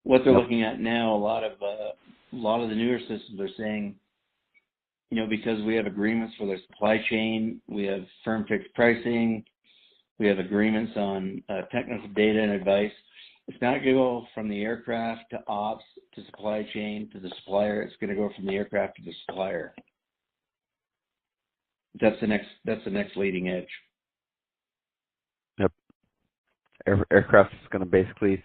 what they're Yep. looking at now, a lot of the newer systems are saying, because we have agreements for their supply chain, we have firm fixed pricing, we have agreements on technical data and advice. It's not going to go from the aircraft to ops to supply chain to the supplier. It's going to go from the aircraft to the supplier. That's the next leading edge. Yep. Aircraft is going to basically,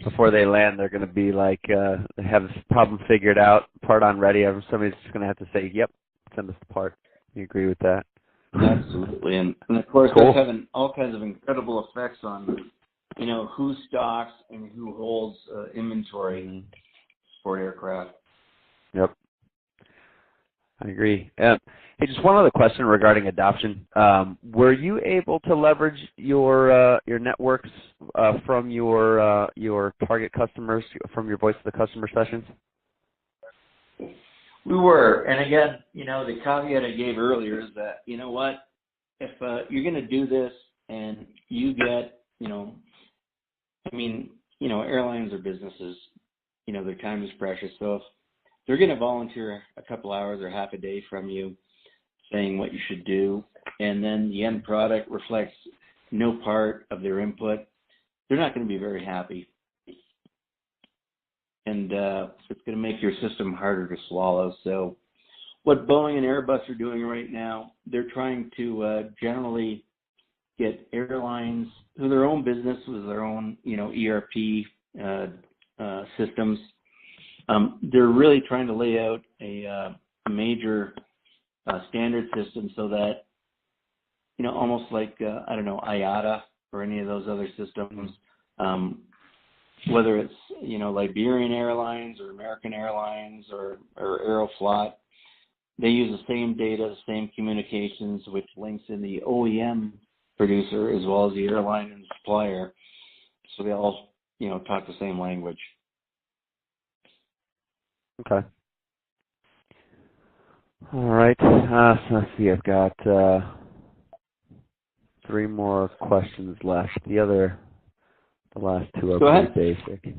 before they land, they're going to be like, they have this problem figured out, part on ready. Somebody's just going to have to say, yep, send us the part. You agree with that? Absolutely. And of course, cool. That's having all kinds of incredible effects on, who stocks and who holds inventory for aircraft. Yep. I agree. Hey, just one other question regarding adoption. Were you able to leverage your networks from your target customers, from your voice of the customer sessions? We were, and again, the caveat I gave earlier is that, if you're going to do this and you get, airlines or businesses, their time is precious. So if they're going to volunteer a couple hours or half a day from you saying what you should do, and then the end product reflects no part of their input, they're not going to be very happy. And it's going to make your system harder to swallow. So what Boeing and Airbus are doing right now, they're trying to generally get airlines who their own business with their own, ERP systems. They're really trying to lay out a major standard system so that, almost like, IATA or any of those other systems, whether it's, Liberian Airlines or American Airlines or Aeroflot, they use the same data, the same communications, which links in the OEM producer as well as the airline and supplier. So they all, talk the same language. Okay. All right. So let's see. I've got 3 more questions left. The last 2 are pretty basic.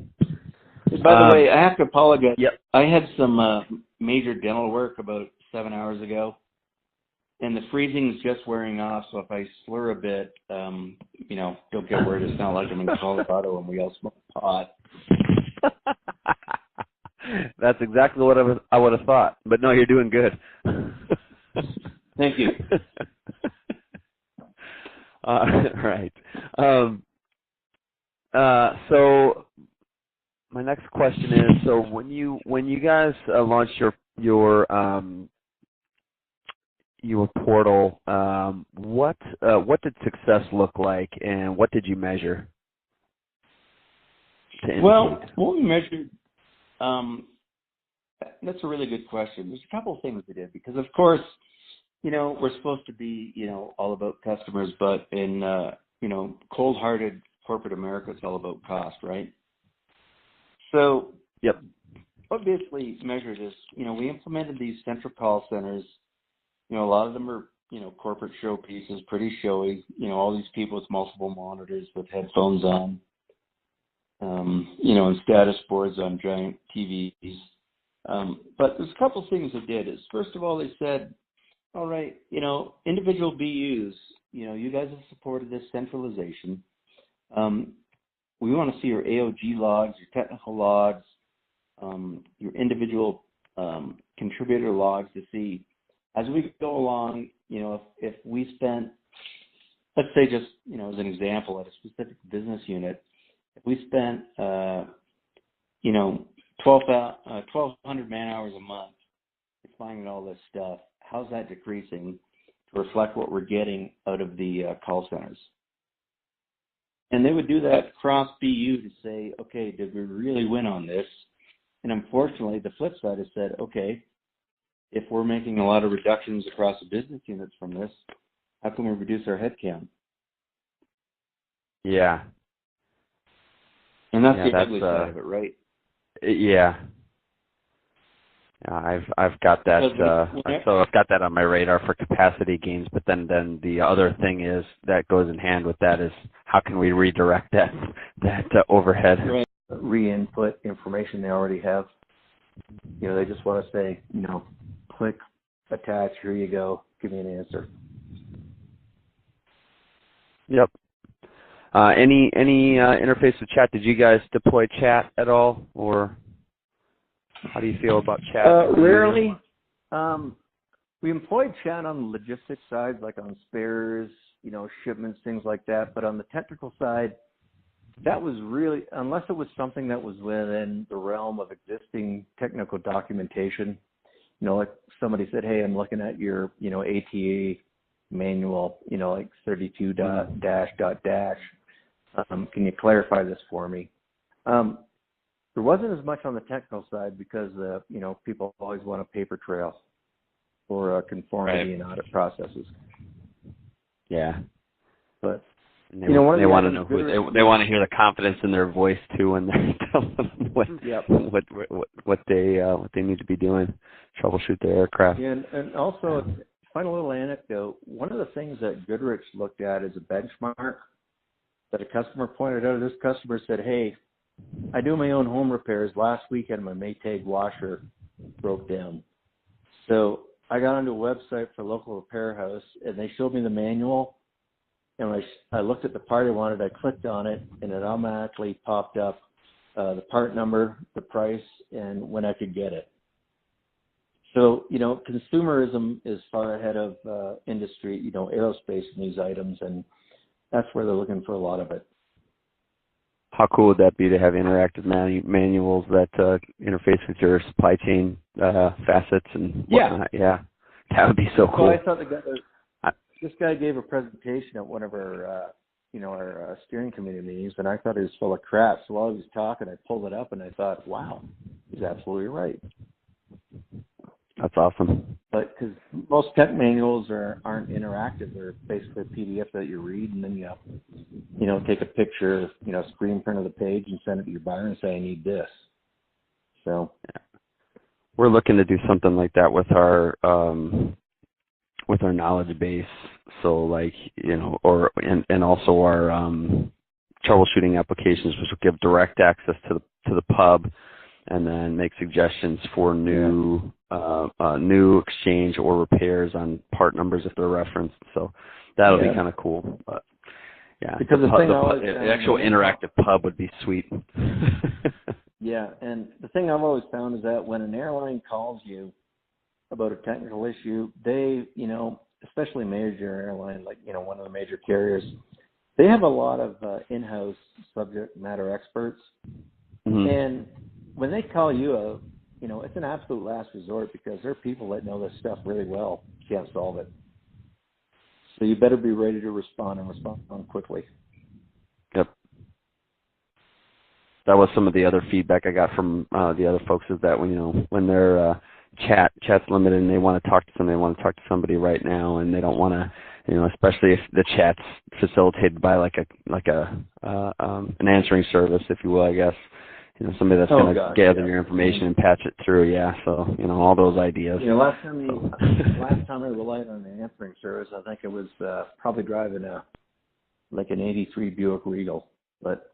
By the way, I have to apologize. Yep. I had some major dental work about 7 hours ago, and the freezing's just wearing off. So if I slur a bit, don't get worried. It's not like I'm in Colorado and we all smoke pot. That's exactly what I would have thought. But no, you're doing good. Thank you. Right. So my next question is: so when you guys launched your portal, what did success look like, and what did you measure? Well, what we measured. That's a really good question. There's a couple of things we did because, of course, we're supposed to be, all about customers, but in, cold-hearted corporate America, it's all about cost, right? So, yep. What we basically measured is, we implemented these central call centers. A lot of them are, corporate showpieces, pretty showy. All these people with multiple monitors with headphones on. And status boards on giant TVs. But there's a couple of things they did. First of all, they said, all right, individual BUs, you guys have supported this centralization. We want to see your AOG logs, your technical logs, your individual contributor logs to see, as we go along, if we spent, let's say just, as an example, at a specific business unit, if we spent, 1,200 man hours a month finding all this stuff, how's that decreasing to reflect what we're getting out of the call centers? And they would do that cross BU to say, okay, did we really win on this? And unfortunately, the flip side has said, okay, if we're making a lot of reductions across the business units from this, how can we reduce our headcount? Yeah. And that's the ugly side of it, right? Yeah. I've got that. So I've got that on my radar for capacity gains. But then the other thing is that goes in hand with that is how can we redirect that overhead? Right. re-input information they already have. They just want to say, click, attach, here you go, give me an answer. Yep. Any interface with chat? Did you guys deploy chat at all, or how do you feel about chat? Rarely. We employed chat on the logistics side, like on spares, shipments, things like that. But on the technical side, that was really, unless it was something that was within the realm of existing technical documentation, like somebody said, hey, I'm looking at your, ATA manual, like 32 dash. Can you clarify this for me? There wasn't as much on the technical side because, people always want a paper trail for conformity and audit processes. Yeah. But they want to know they want to hear the confidence in their voice too when they're telling them what they need to be doing, troubleshoot their aircraft. Yeah, and also, final little anecdote. One of the things that Goodrich looked at as a benchmark that a customer pointed out. This customer said, "Hey, I do my own home repairs. Last weekend, my Maytag washer broke down, so I got onto a website for a local repair house, and they showed me the manual. And when I looked at the part I wanted, I clicked on it, and it automatically popped up the part number, the price, and when I could get it. So, consumerism is far ahead of industry, aerospace in these items, and that's where they're looking for a lot of it. How cool would that be to have interactive manuals that interface with your supply chain facets and whatnot? Yeah, that would be so cool. Well, I thought this guy gave a presentation at one of our, our steering committee meetings, and I thought he was full of crap. So while he was talking, I pulled it up, and I thought, wow, he's absolutely right. That's awesome. But because most tech manuals aren't interactive; they're basically a PDF that you read, and then you take a picture, screen print of the page, and send it to your buyer and say, "I need this." So, we're looking to do something like that with our knowledge base. So, and also our troubleshooting applications, which will give direct access to the pub, and then make suggestions for new exchange or repairs on part numbers if they're referenced. So that'll be kind of cool. But yeah, because the actual interactive pub would be sweet. Yeah, and the thing I've always found is that when an airline calls you about a technical issue, they, especially major airline, like, one of the major carriers, they have a lot of in-house subject matter experts. Mm-hmm. And when they call you out, it's an absolute last resort because there are people that know this stuff really well, can't solve it. So you better be ready to respond and respond quickly. Yep. That was some of the other feedback I got from the other folks is that when their chat's limited and they want to talk to somebody right now, and they don't want to, especially if the chat's facilitated by like an answering service, if you will, I guess. Somebody that's going to gather your information and patch it through, so, all those ideas. Last time I relied on an answering service, I think it was probably driving an 83 Buick Regal, but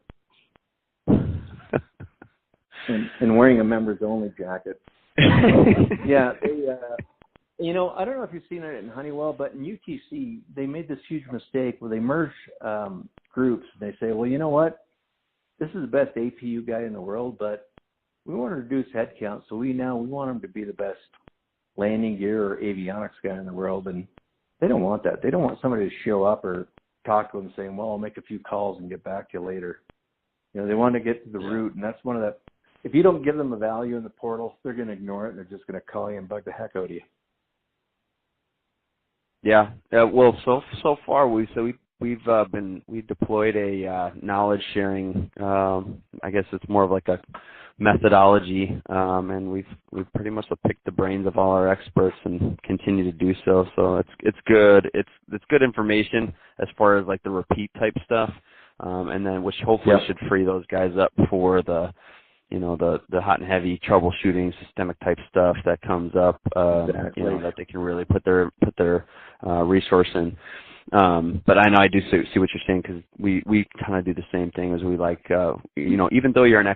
and wearing a members only jacket. Yeah, they, I don't know if you've seen it in Honeywell, but in UTC, they made this huge mistake where they merge groups. They say, well, you know what? This is the best APU guy in the world, but we want to reduce headcount, so we want him to be the best landing gear or avionics guy in the world, and they don't want that. They don't want somebody to show up or talk to them saying, well, I'll make a few calls and get back to you later. They want to get to the root, and that's one of the – if you don't give them a value in the portal, they're going to ignore it, and they're just going to call you and bug the heck out of you. Yeah. Well, so far we deployed a knowledge sharing. I guess it's more of like a methodology, and we've pretty much picked the brains of all our experts and continue to do so. So it's good. It's good information as far as like the repeat type stuff, and then which hopefully should free those guys up for the hot and heavy troubleshooting systemic type stuff that comes up, that they can really put their resource in. But I do see what you're saying, because we kind of do the same thing as we like, even though you're an